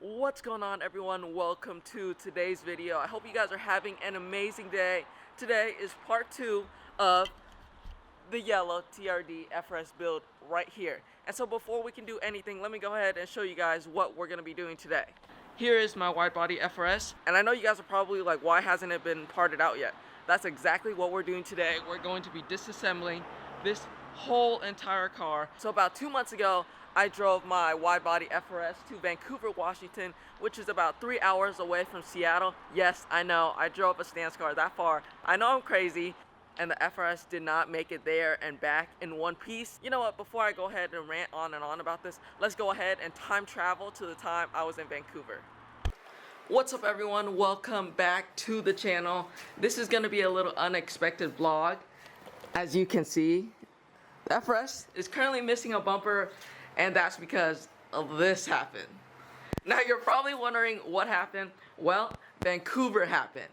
What's going on, everyone? Welcome to today's video. I hope you guys are having an amazing day. Today is part 2 of the yellow TRD FRS build right here. And so before we can do anything, let me go ahead and show you guys what we're going to be doing today. Here is my widebody FRS, and I know you guys are probably like, why hasn't it been parted out yet? That's exactly what we're doing today. We're going to be disassembling this whole entire car. So about 2 months ago, I drove my widebody FRS to Vancouver, Washington, which is about 3 hours away from Seattle. Yes, I know, I drove a stance car that far. I know I'm crazy, and the FRS did not make it there and back in one piece. You know what, before I go ahead and rant on and on about this, let's go ahead and time travel to the time I was in Vancouver. What's up, everyone? Welcome back to the channel. This is gonna be a little unexpected vlog. As you can see, the FRS is currently missing a bumper, and that's because of this happened. Now you're probably wondering what happened. Well, Vancouver happened.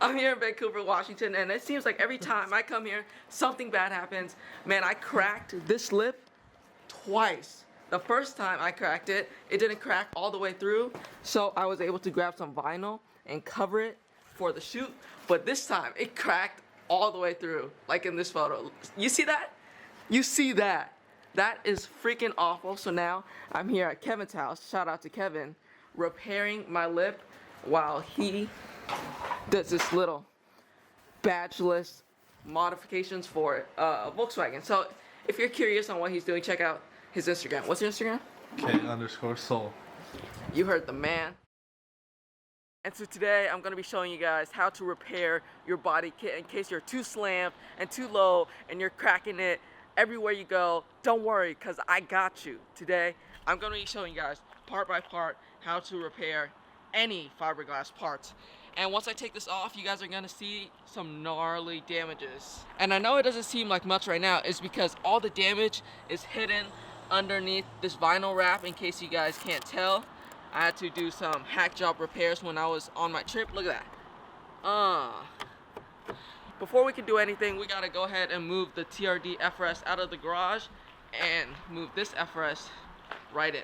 I'm here in Vancouver, Washington, and it seems like every time I come here, something bad happens. Man, I cracked this lip twice. The first time I cracked it, it didn't crack all the way through, so I was able to grab some vinyl and cover it for the shoot. But this time, it cracked all the way through, like in this photo. You see that? You see that? That is freaking awful. So now I'm here at Kevin's house, shout out to Kevin, repairing my lip while he does this little badgeless modifications for Volkswagen. So if you're curious on what he's doing, check out his Instagram. What's your Instagram? K_soul. You heard the man. And so today I'm going to be showing you guys how to repair your body kit in case you're too slammed and too low and you're cracking it everywhere you go. Don't worry, because I got you. Today I'm going to be showing you guys part by part how to repair any fiberglass parts. And once I take this off, you guys are going to see some gnarly damages. And I know it doesn't seem like much right now. It's because all the damage is hidden underneath this vinyl wrap. In case you guys can't tell, I had to do some hack job repairs when I was on my trip. Look at that. Before we can do anything, we gotta go ahead and move the TRD FRS out of the garage and move this FRS right in.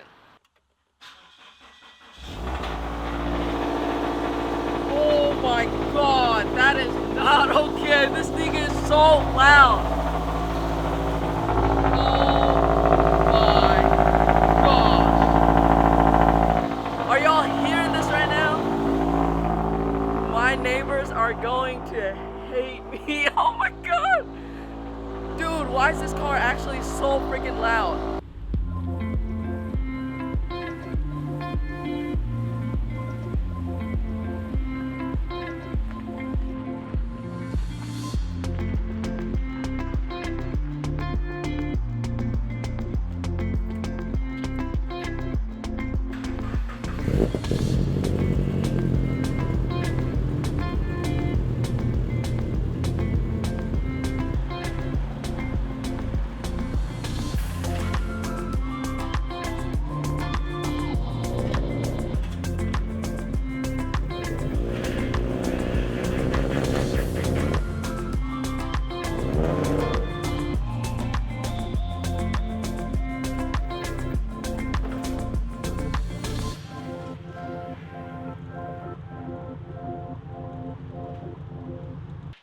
Oh my god, that is not okay. This thing is so loud. Oh my gosh. Are y'all hearing this right now? My neighbors are going to hate me. Oh my god. Dude, why is this car actually so freaking loud?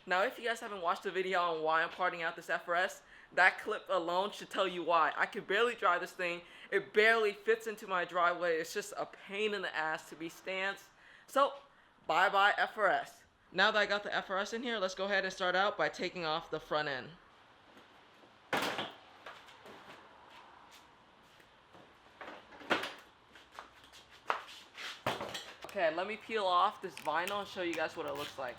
Now, if you guys haven't watched the video on why I'm parting out this FRS, that clip alone should tell you why. I could barely drive this thing. It barely fits into my driveway. It's just a pain in the ass to be stanced. So, bye-bye FRS. Now that I got the FRS in here, let's go ahead and start out by taking off the front end. Okay, let me peel off this vinyl and show you guys what it looks like.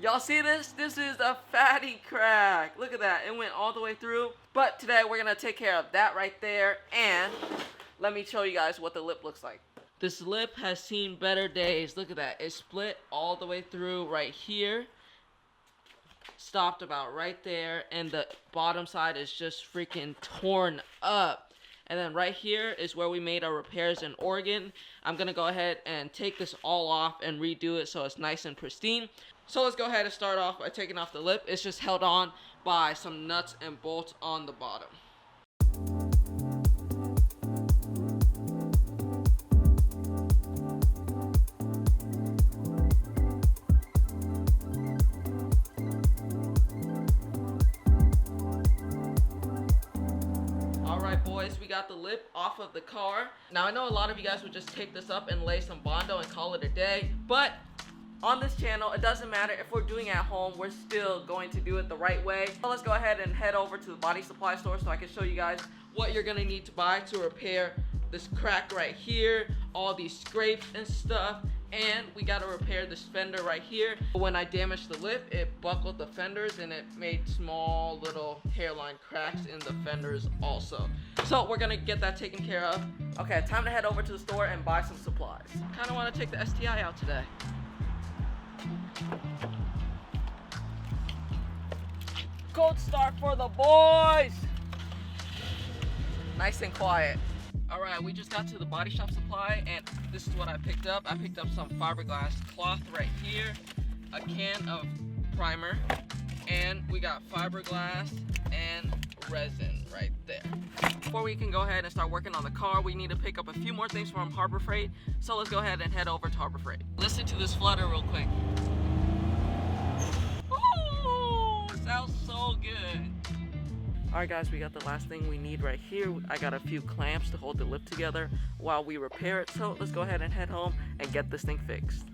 Y'all see this? This is a fatty crack. Look at that. It went all the way through. But today we're going to take care of that right there. And let me show you guys what the lip looks like. This lip has seen better days. Look at that. It split all the way through right here. Stopped about right there. And the bottom side is just freaking torn up. And then right here is where we made our repairs in Oregon. I'm going to go ahead and take this all off and redo it so it's nice and pristine. So let's go ahead and start off by taking off the lip. It's just held on by some nuts and bolts on the bottom. Alright boys, we got the lip off of the car. Now I know a lot of you guys would just take this up and lay some Bondo and call it a day, but on this channel, it doesn't matter if we're doing it at home, we're still going to do it the right way. So let's go ahead and head over to the body supply store so I can show you guys what you're gonna need to buy to repair this crack right here, all these scrapes and stuff, and we gotta repair this fender right here. When I damaged the lip, it buckled the fenders and it made small little hairline cracks in the fenders also. So we're gonna get that taken care of. Okay, time to head over to the store and buy some supplies. Kinda wanna take the STI out today. Cold start for the boys. Nice and quiet. Alright, we just got to the body shop supply and this is what I picked up. I picked up some fiberglass cloth right here, a can of primer, and we got fiberglass and resin right there. Before we can go ahead and start working on the car, we need to pick up a few more things from Harbor Freight. So let's go ahead and head over to Harbor Freight. Listen to this flutter real quick. Ooh, sounds so good. Alright guys, we got the last thing we need right here. I got a few clamps to hold the lip together while we repair it. So let's go ahead and head home and get this thing fixed.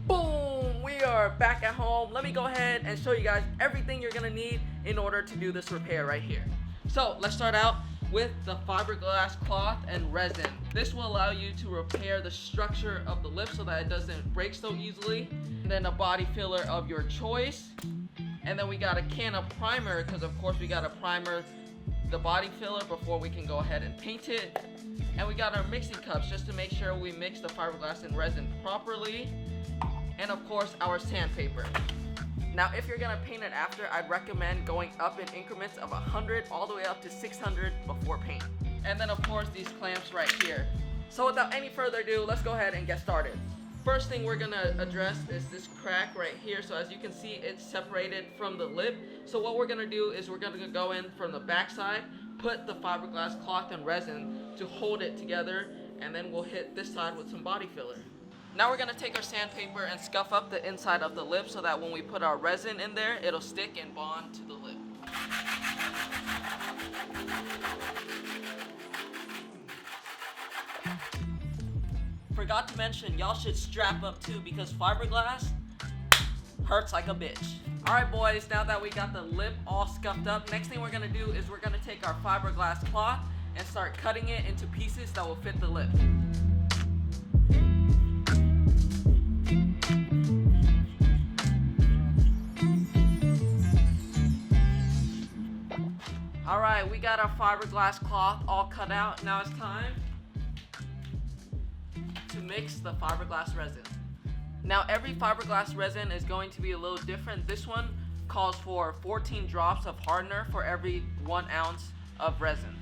Boom! We are back at home. Let me go ahead and show you guys everything you're gonna need in order to do this repair right here. So let's start out with the fiberglass cloth and resin. This will allow you to repair the structure of the lip so that it doesn't break so easily. And then a body filler of your choice. And then we got a can of primer because of course we got to primer the body filler before we can go ahead and paint it. And we got our mixing cups just to make sure we mix the fiberglass and resin properly. And of course our sandpaper. Now if you're gonna paint it after, I'd recommend going up in increments of 100 all the way up to 600 before paint. And then of course these clamps right here. So without any further ado, let's go ahead and get started. First thing we're gonna address is this crack right here. So as you can see, it's separated from the lip. So what we're gonna do is we're gonna go in from the back side, put the fiberglass cloth and resin to hold it together, and then we'll hit this side with some body filler. Now we're gonna take our sandpaper and scuff up the inside of the lip so that when we put our resin in there, it'll stick and bond to the lip. Forgot to mention, y'all should strap up too because fiberglass hurts like a bitch. Alright boys, now that we got the lip all scuffed up, next thing we're gonna do is we're gonna take our fiberglass cloth and start cutting it into pieces that will fit the lip. Alright, we got our fiberglass cloth all cut out. Now it's time to mix the fiberglass resin. Now every fiberglass resin is going to be a little different. This one calls for 14 drops of hardener for every 1 ounce of resin.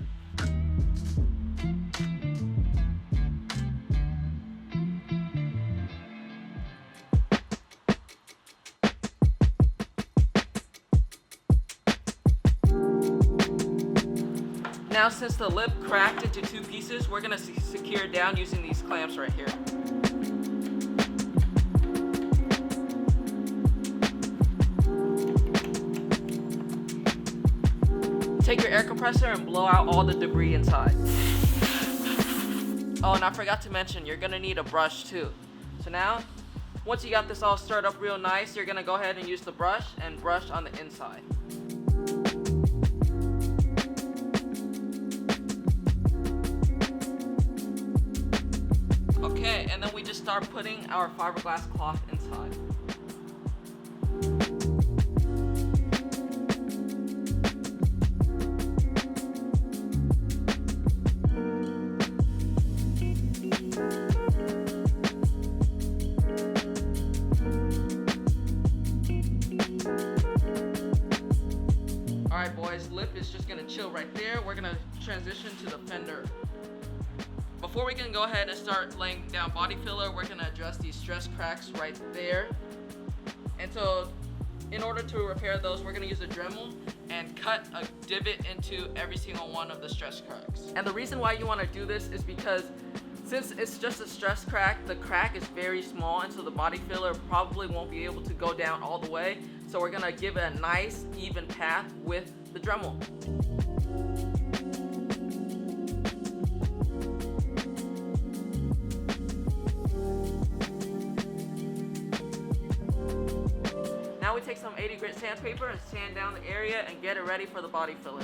Now since the lip cracked into 2 pieces, we're gonna secure it down using these clamps right here. Take your air compressor and blow out all the debris inside. Oh, and I forgot to mention, you're gonna need a brush too. So now, once you got this all stirred up real nice, you're gonna go ahead and use the brush and brush on the inside. Okay, and then we just start putting our fiberglass cloth inside. Alright boys, lip is just gonna chill right there. We're gonna transition to the fender. Before we can go ahead and start laying down body filler, we're gonna address these stress cracks right there. And so in order to repair those, we're gonna use a Dremel and cut a divot into every single one of the stress cracks. And the reason why you wanna do this is because since it's just a stress crack, the crack is very small, and so the body filler probably won't be able to go down all the way. So we're gonna give it a nice, even path with the Dremel. Now we take some 80 grit sandpaper and sand down the area and get it ready for the body filler.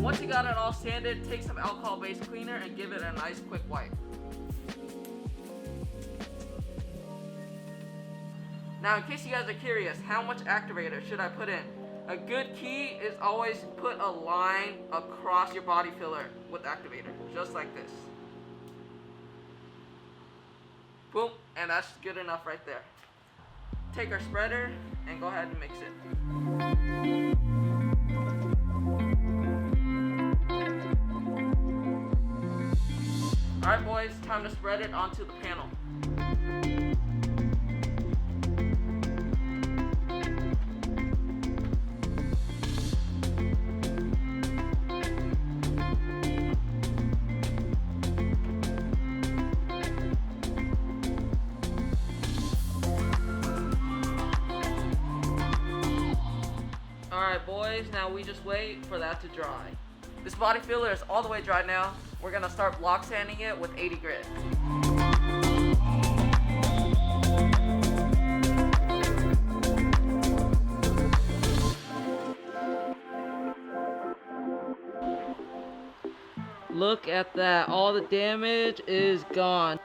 Once you got it all sanded, take some alcohol-based cleaner and give it a nice quick wipe. Now, in case you guys are curious, how much activator should I put in? A good key is always put a line across your body filler with activator, just like this. Boom, and that's good enough right there. Take our spreader and go ahead and mix it. Alright boys, time to spread it onto the panel. Alright boys, now we just wait for that to dry. This body filler is all the way dry now. We're gonna start block sanding it with 80 grit. Look at that, all the damage is gone.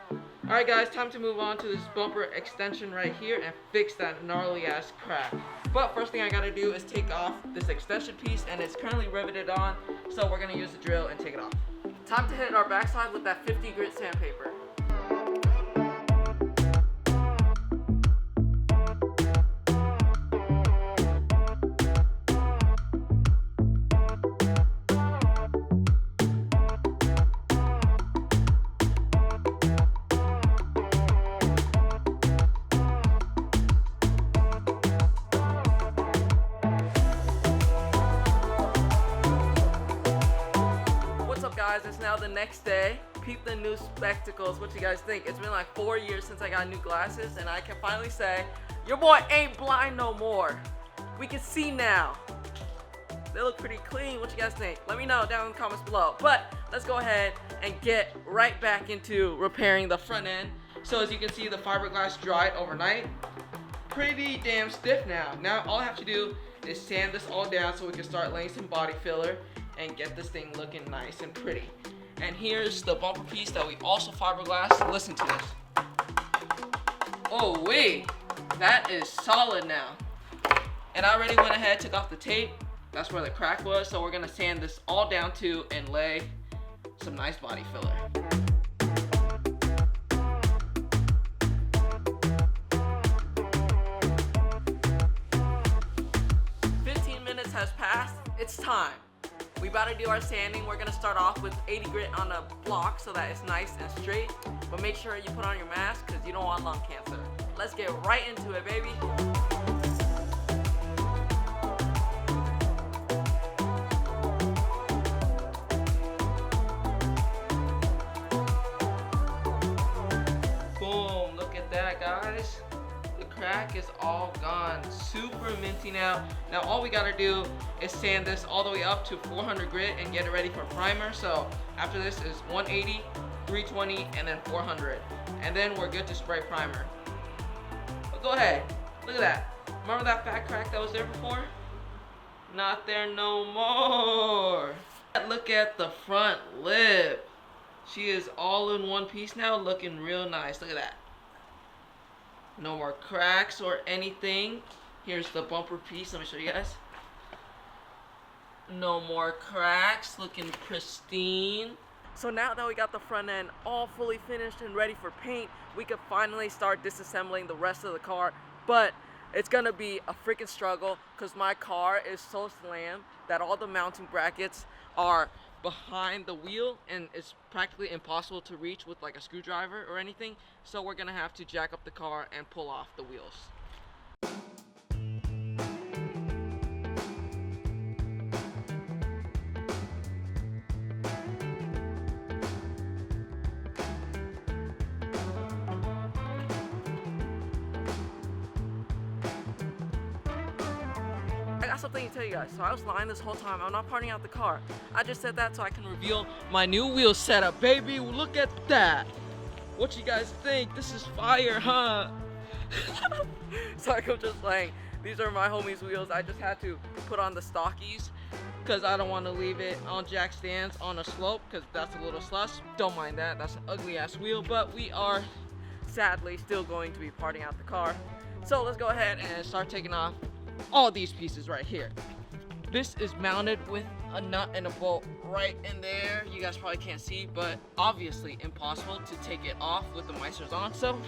Alright guys, time to move on to this bumper extension right here and fix that gnarly ass crack. But first thing I gotta do is take off this extension piece, and it's currently riveted on, so we're gonna use the drill and take it off. Time to hit our backside with that 50 grit sandpaper. Guys, it's now the next day. Peep the new spectacles. What you guys think? It's been like 4 years since I got new glasses, and I can finally say your boy ain't blind no more. We can see now. They look pretty clean. What you guys think? Let me know down in the comments below. But let's go ahead and get right back into repairing the front end. So as you can see, the fiberglass dried overnight. Pretty damn stiff now. Now all I have to do is sand this all down so we can start laying some body filler and get this thing looking nice and pretty. And here's the bumper piece that we also fiberglass. Listen to this. Oh wait, that is solid now. And I already went ahead, took off the tape. That's where the crack was. So we're gonna sand this all down too and lay some nice body filler. Has passed, it's time. We about to do our sanding. We're gonna start off with 80 grit on a block so that it's nice and straight, but make sure you put on your mask because you don't want lung cancer. Let's get right into it, baby. Boom, look at that, guys. Crack is all gone, super minty now. Now all we gotta do is sand this all the way up to 400 grit and get it ready for primer. So after this is 180, 320, and then 400, and then we're good to spray primer. But go ahead, look at that. Remember that fat crack that was there before? Not there no more. Look at the front lip. She is all in one piece now, looking real nice. Look at that. No more cracks or anything. Here's the bumper piece. Let me show you guys. No more cracks. Looking pristine. So now that we got the front end all fully finished and ready for paint, we could finally start disassembling the rest of the car. But it's gonna be a freaking struggle because my car is so slammed that all the mounting brackets are behind the wheel, and it's practically impossible to reach with like a screwdriver or anything. So we're gonna have to jack up the car and pull off the wheels. I got something to tell you guys. So I was lying this whole time. I'm not parting out the car. I just said that so I can reveal my new wheel setup, baby. Look at that. What you guys think? This is fire, huh? So I'm just saying, these are my homie's wheels. I just had to put on the stockies because I don't want to leave it on jack stands on a slope because that's a little slush. Don't mind that. That's an ugly ass wheel, but we are sadly still going to be parting out the car. So let's go ahead and start taking off all these pieces right here. This is mounted with a nut and a bolt right in there. You guys probably can't see, but obviously impossible to take it off with the Meisters on. So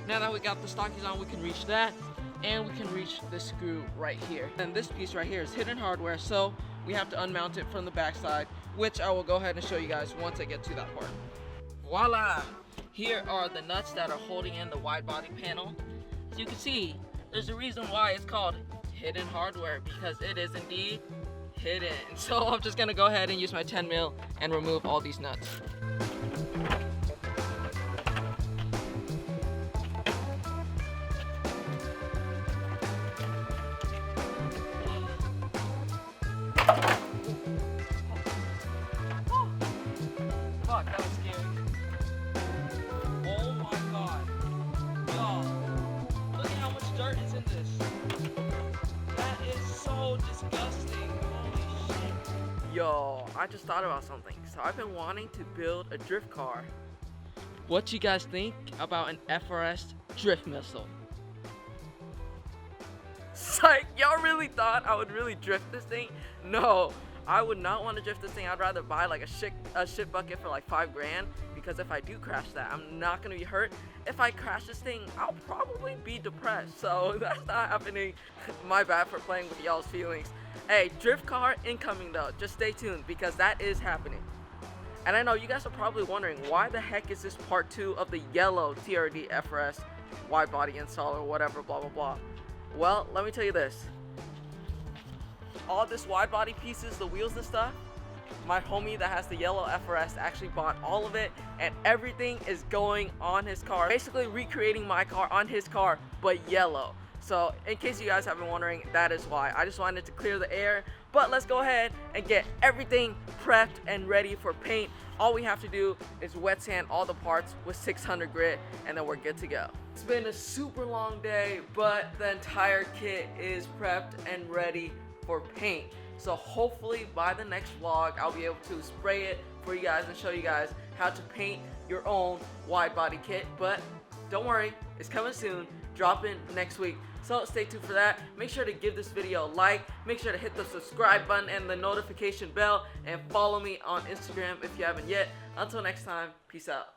now that we got the stockies on, we can reach that, and we can reach the screw right here. And this piece right here is hidden hardware, so we have to unmount it from the backside, which I will go ahead and show you guys once I get to that part. Voila! Here are the nuts that are holding in the wide body panel. As you can see, there's a reason why it's called hidden hardware, because it is indeed hidden. So I'm just gonna go ahead and use my 10 mil and remove all these nuts. Fuck, that was scary. Oh my god. Y'all, look at how much dirt is in this. That is so disgusting. Holy shit. Yo, I just thought about something. So I've been wanting to build a drift car. What you guys think about an FRS drift missile? Psych, y'all really thought I would really drift this thing? No, I would not want to drift this thing. I'd rather buy like a shit bucket for like $5 grand, because if I do crash that, I'm not gonna be hurt. If I crash this thing, I'll probably be depressed. So that's not happening. My bad for playing with y'all's feelings. Hey, drift car incoming though. Just stay tuned, because that is happening. And I know you guys are probably wondering, why the heck is this part 2 of the yellow TRD FRS wide body install or whatever, blah blah blah. Well, let me tell you this. All this wide body pieces, the wheels and stuff, my homie that has the yellow FRS actually bought all of it, and everything is going on his car. Basically recreating my car on his car, but yellow. So in case you guys have been wondering, that is why. I just wanted to clear the air, but let's go ahead and get everything prepped and ready for paint. All we have to do is wet sand all the parts with 600 grit, and then we're good to go. It's been a super long day, but the entire kit is prepped and ready for paint. So hopefully by the next vlog, I'll be able to spray it for you guys and show you guys how to paint your own wide body kit. But don't worry, it's coming soon, dropping next week. So stay tuned for that. Make sure to give this video a like, make sure to hit the subscribe button and the notification bell, and follow me on Instagram if you haven't yet. Until next time, peace out.